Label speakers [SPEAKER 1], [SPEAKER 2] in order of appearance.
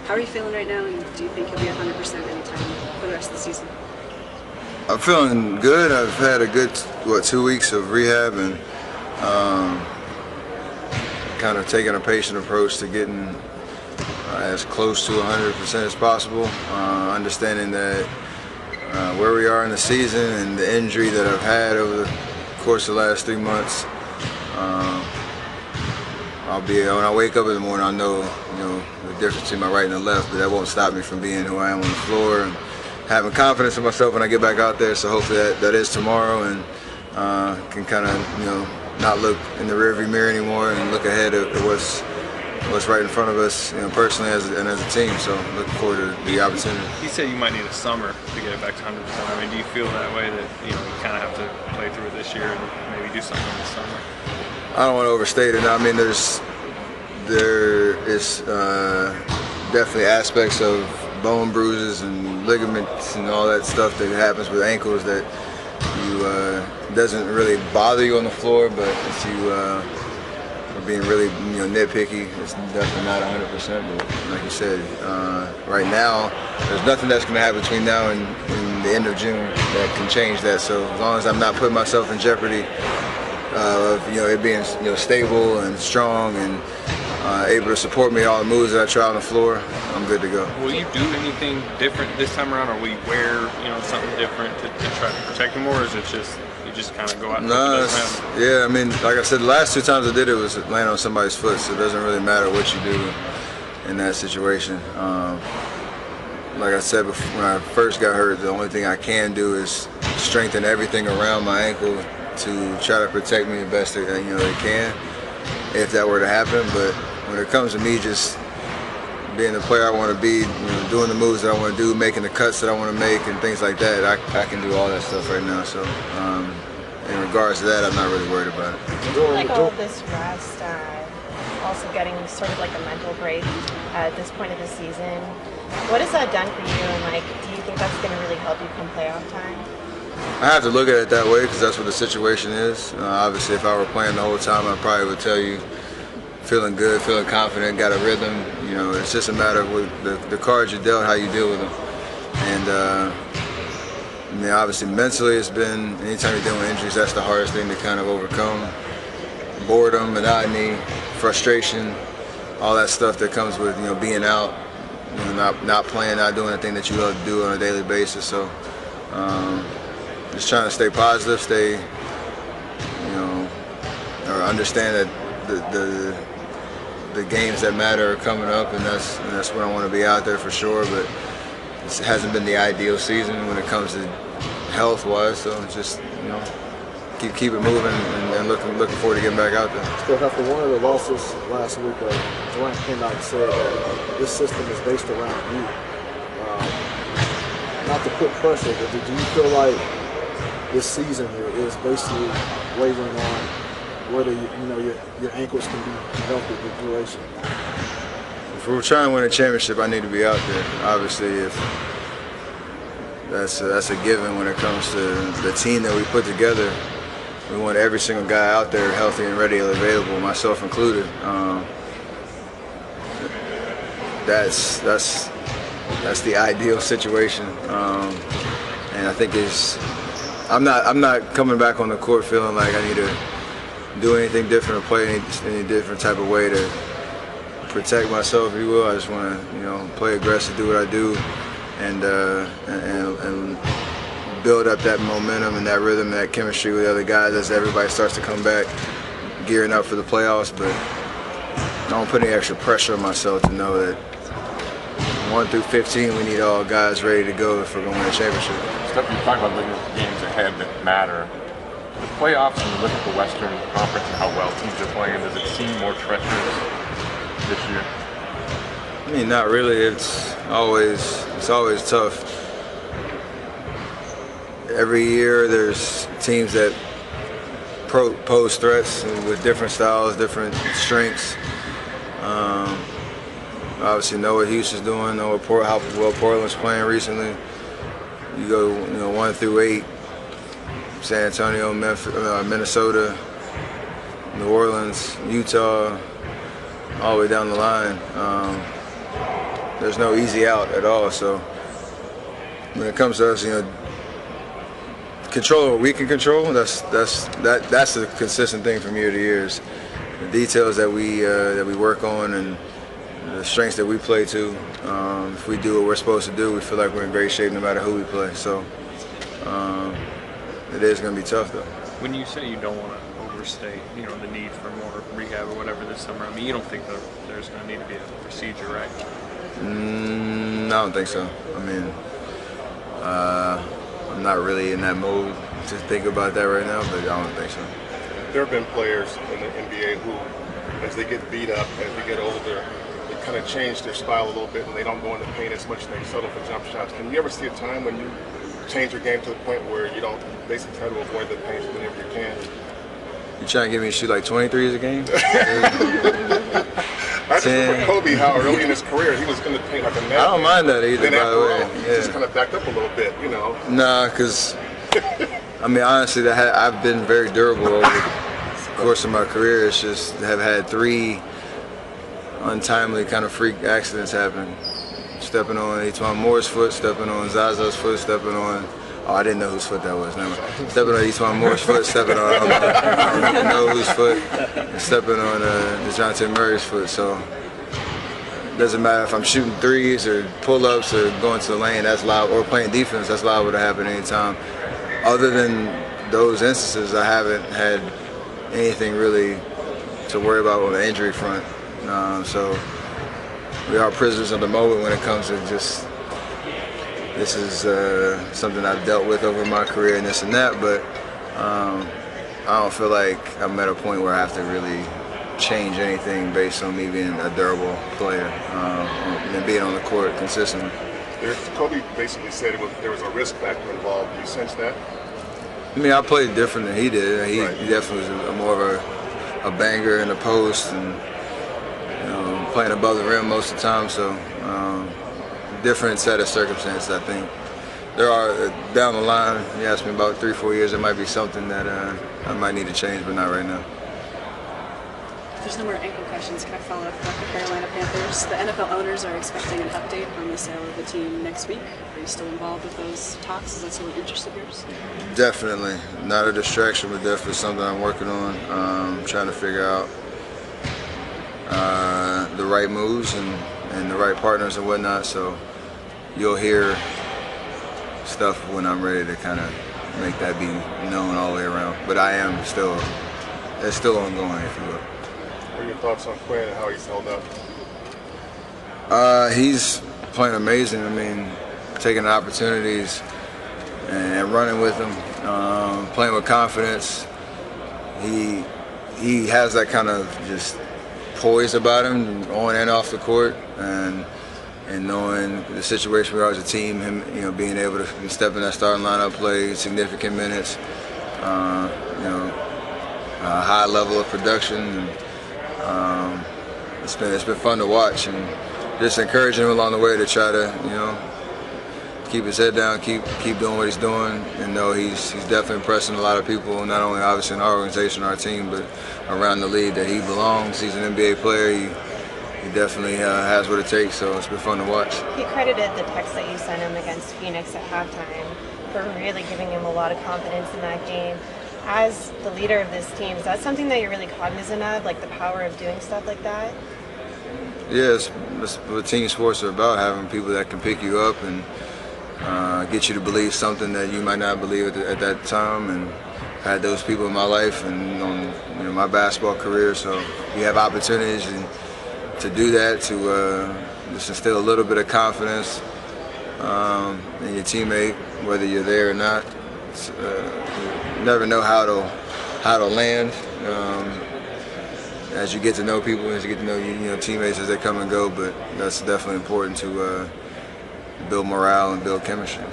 [SPEAKER 1] How are you feeling right now, and do you think you'll be 100% anytime for the rest of the season?
[SPEAKER 2] I'm feeling good. I've had a good, 2 weeks of rehab and kind of taking a patient approach to getting as close to 100% as possible, understanding that where we are in the season and the injury that I've had over the course of the last 3 months, when I wake up in the morning, I know, the difference between my right and the left, but that won't stop me from being who I am on the floor and having confidence in myself when I get back out there. So hopefully that is tomorrow, and can kind of, not look in the rearview mirror anymore and look ahead at what's right in front of us, personally and as a team. So looking forward to the opportunity.
[SPEAKER 3] You said you might need a summer to get it back to 100%. I mean, do you feel that way, that you kind of have to play through it this year and maybe do something this summer?
[SPEAKER 2] I don't want to overstate it. I mean, there is definitely aspects of bone bruises and ligaments and all that stuff that happens with ankles that doesn't really bother you on the floor, but if you are being really nitpicky, it's definitely not 100%. But like you said, right now there's nothing that's going to happen between now and the end of June that can change that. So as long as I'm not putting myself in jeopardy of it being stable and strong and able to support me all the moves that I try on the floor, I'm good to go.
[SPEAKER 3] Will you do anything different this time around, or will you wear something different to try to protect him, or is it just you just kind of go out and
[SPEAKER 2] yeah, I mean, like I said, the last 2 times I did it was land on somebody's foot, so it doesn't really matter what you do in that situation. Like I said before, when I first got hurt, the only thing I can do is strengthen everything around my ankle to try to protect me the best they can, if that were to happen. But when it comes to me just being the player I want to be, doing the moves that I want to do, making the cuts that I want to make and things like that, I can do all that stuff right now. So in regards to that, I'm not really worried about it.
[SPEAKER 4] Do you feel like all of this rest, also getting sort of like a mental break at this point of the season, what has that done for you, and do you think that's going to really help you come playoff time?
[SPEAKER 2] I have to look at it that way because that's what the situation is. Obviously, if I were playing the whole time, I probably would tell you feeling good, feeling confident, got a rhythm. It's just a matter of the cards you dealt, how you deal with them. And I mean, obviously, mentally, it's been, anytime you're dealing with injuries, that's the hardest thing to kind of overcome. Boredom, monotony, frustration, all that stuff that comes with being out, not playing, not doing the thing that you love to do on a daily basis. So just trying to stay positive, stay, or understand that the games that matter are coming up, and that's when I want to be out there for sure. But it hasn't been the ideal season when it comes to health-wise, so just keep it moving and looking forward to getting back out there.
[SPEAKER 5] Still, after one of the losses last week, Durant came out and said that this system is based around you. Not to put pressure, but do you feel like this season is basically wavering on whether your ankles can be healthy with duration?
[SPEAKER 2] If we're trying to win a championship, I need to be out there. Obviously, if that's a given when it comes to the team that we put together. We want every single guy out there healthy and ready and available, myself included. That's the ideal situation, and I think I'm not coming back on the court feeling like I need to do anything different or play any different type of way to protect myself, if you will. I just want to play aggressive, do what I do, and build up that momentum and that rhythm, and that chemistry with the other guys as everybody starts to come back, gearing up for the playoffs. But I don't put any extra pressure on myself to know that 1 through 15, we need all guys ready to go if we're going to win a championship.
[SPEAKER 6] Stuff you talk about looking at the games ahead that matter. The playoffs, when you look at the Western Conference and how well teams are playing, does it seem more treacherous this year?
[SPEAKER 2] I mean, not really. It's always tough. Every year there's teams that pose threats with different styles, different strengths. Obviously know what Houston's doing, know how well Portland's playing recently. You go 1 through 8, San Antonio, Memphis, Minnesota, New Orleans, Utah, all the way down the line. there's no easy out at all. So when it comes to us, control what we can control. That's the consistent thing from year to year. Is the details that we work on and the strengths that we play to. If we do what we're supposed to do, we feel like we're in great shape no matter who we play. So it is going to be tough, though.
[SPEAKER 3] When you say you don't want to overstate, the need for more rehab or whatever this summer, I mean, you don't think that there's going to need to be a procedure, right?
[SPEAKER 2] I don't think so. I mean, I'm not really in that mode to think about that right now, but I don't think so.
[SPEAKER 7] There have been players in the NBA who, as they get beat up, as they get older, they kind of change their style a little bit and they don't go in the paint as much and they settle for jump shots. Can you ever see a time when you change your game to the point where you don't basically try to avoid the paint whenever you can?
[SPEAKER 2] You trying to get me to shoot like 23s a game?
[SPEAKER 7] I just remember Kobe, how early in his career he was in the paint like a man.
[SPEAKER 2] I don't mind that either,
[SPEAKER 7] then
[SPEAKER 2] by the way.
[SPEAKER 7] He just kind of backed up a little bit,
[SPEAKER 2] Nah, because, I mean, honestly, I've been very durable over the course of my career. It's just have had 3 untimely kind of freak accidents happen. Stepping on Etuan Moore's foot, stepping on Zaza's foot, stepping on, I didn't know whose foot that was, never mind. Stepping on Etuan Moore's foot, stepping on, I don't even know whose foot, and stepping on DeJounte Murray's foot. So it doesn't matter if I'm shooting threes or pull-ups or going to the lane, that's liable, or playing defense, that's liable to happen anytime. Other than those instances, I haven't had anything really to worry about on the injury front. So we are prisoners of the moment when it comes to just, this is something I've dealt with over my career and this and that, but I don't feel like I'm at a point where I have to really change anything based on me being a durable player and being on the court consistently.
[SPEAKER 7] Kobe basically said there was a risk factor involved. Do you sense that?
[SPEAKER 2] I mean, I played different than he did. He
[SPEAKER 7] Right.
[SPEAKER 2] definitely was more of a banger in the post and playing above the rim most of the time. So different set of circumstances, I think. There are, down the line, you asked me about 3-4 years, there might be something that I might need to change, but not right now.
[SPEAKER 1] If there's no more ankle questions, can I follow up about the Carolina Panthers? The NFL owners are expecting an update on the sale of the team next week. Are you still involved with those talks? Is that still an interest of yours?
[SPEAKER 2] Definitely. Not a distraction, but definitely something I'm working on. Trying to figure out the right moves and the right partners and whatnot. So you'll hear stuff when I'm ready to kind of make that be known all the way around. But I am it's still ongoing, if you will.
[SPEAKER 7] What are your thoughts on Quinn and how he's held up?
[SPEAKER 2] He's playing amazing. I mean, taking the opportunities and running with them, playing with confidence. He has that kind of just poise about him, on and off the court, and knowing the situation we are as a team, him being able to step in that starting lineup, play significant minutes, a high level of production. It's been fun to watch, and just encouraging him along the way to try to keep his head down, keep doing what he's doing, and know he's definitely impressing a lot of people, not only obviously in our organization, our team, but around the league that he belongs. He's an NBA player. He definitely has what it takes, so it's been fun to watch.
[SPEAKER 4] He credited the text that you sent him against Phoenix at halftime for really giving him a lot of confidence in that game. As the leader of this team, is that something that you're really cognizant of, like the power of doing stuff like that?
[SPEAKER 2] Yeah, it's what team sports are about, having people that can pick you up and get you to believe something that you might not believe at that time. And I had those people in my life and on my basketball career, so you have opportunities to do that, to just instill a little bit of confidence in your teammate, whether you're there or not. You never know how to land as you get to know people, as you get to know teammates as they come and go. But that's definitely important to build morale and build chemistry.